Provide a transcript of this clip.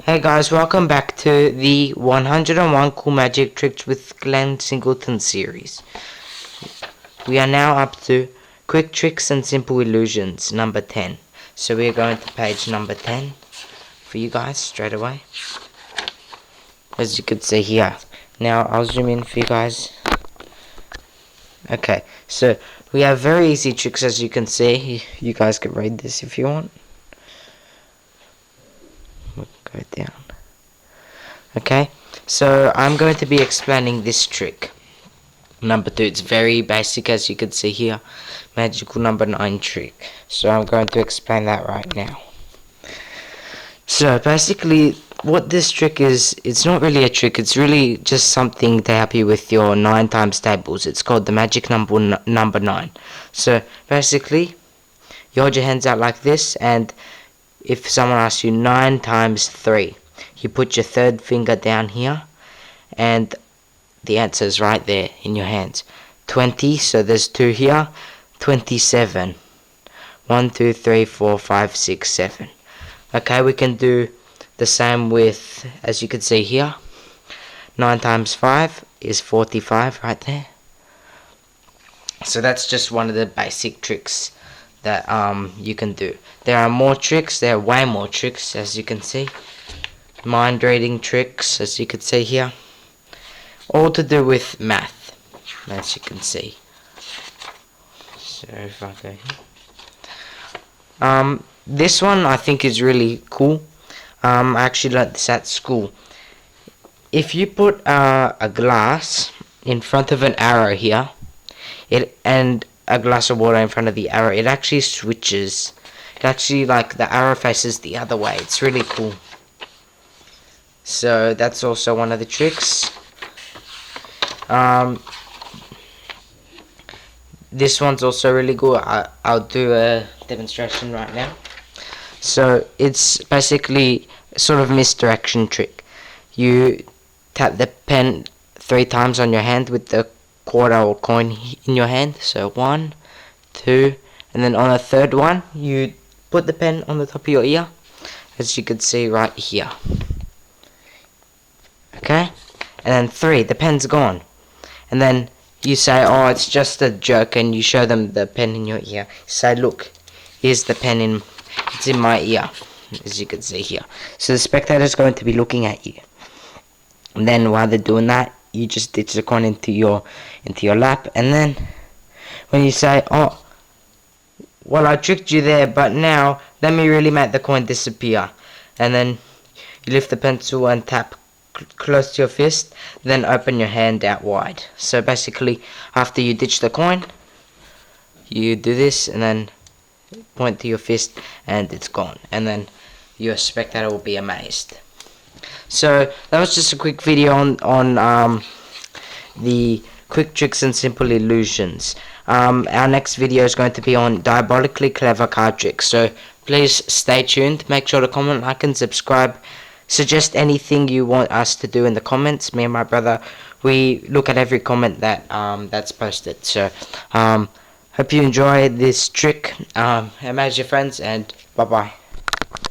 Hey guys, welcome back to the 101 Cool Magic Tricks with Glenn Singleton series. We are now up to Quick Tricks and Simple Illusions, number 10. So we are going to page number 10 for you guys straight away. As you can see here. Now I'll zoom in for you guys. Okay, so we have very easy tricks as you can see. You guys can read this if you want. We'll go down. Okay, so I'm going to be explaining this trick. Number 2, it's very basic as you can see here. Magical number 9 trick. So I'm going to explain that right now. So basically what this trick is, it's not really a trick, it's really just something to help you with your 9 times tables. It's called the magic number 9. So basically you hold your hands out like this, and if someone asks you 9 times 3, you put your third finger down here, and the answer is right there in your hands. 20, so there's 2 here. 27. 1, 2, 3, 4, 5, 6, 7. Okay, we can do the same with, as you can see here, 9 times 5 is 45 right there. So that's just one of the basic tricks that you can do. There are more tricks, there are way more tricks as you can see. Mind reading tricks as you can see here. All to do with math as you can see. So if I go here. This one I think is really cool. I actually learnt this at school. If you put a glass in front of an arrow here, and a glass of water in front of the arrow, it actually switches. It actually, like, the arrow faces the other way. It's really cool. So that's also one of the tricks. This one's also really good. I'll do a demonstration right now. So it's basically sort of misdirection trick. You tap the pen 3 times on your hand with the quarter or coin in your hand. So 1, 2, and then on a third one you put the pen on the top of your ear, as you can see right here. Okay, and then 3, the pen's gone, and then you say, oh, it's just a joke, and you show them the pen in your ear. You say, look, here's the pen it's in my ear, as you can see here. So the spectator's going to be looking at you, and then while they're doing that, you just ditch the coin into your lap, and then when you say, oh, well, I tricked you there, but now let me really make the coin disappear, and then you lift the pencil and tap close to your fist, then open your hand out wide. So basically, after you ditch the coin, you do this and then point to your fist and it's gone, and then your spectator will be amazed. So that was just a quick video on the quick tricks and simple illusions. Our next video is going to be on diabolically clever card tricks, so please stay tuned. Make sure to comment, like and subscribe. Suggest anything you want us to do in the comments. Me and my brother, we look at every comment that's posted. So hope you enjoy this trick. Amaze your friends, and bye bye.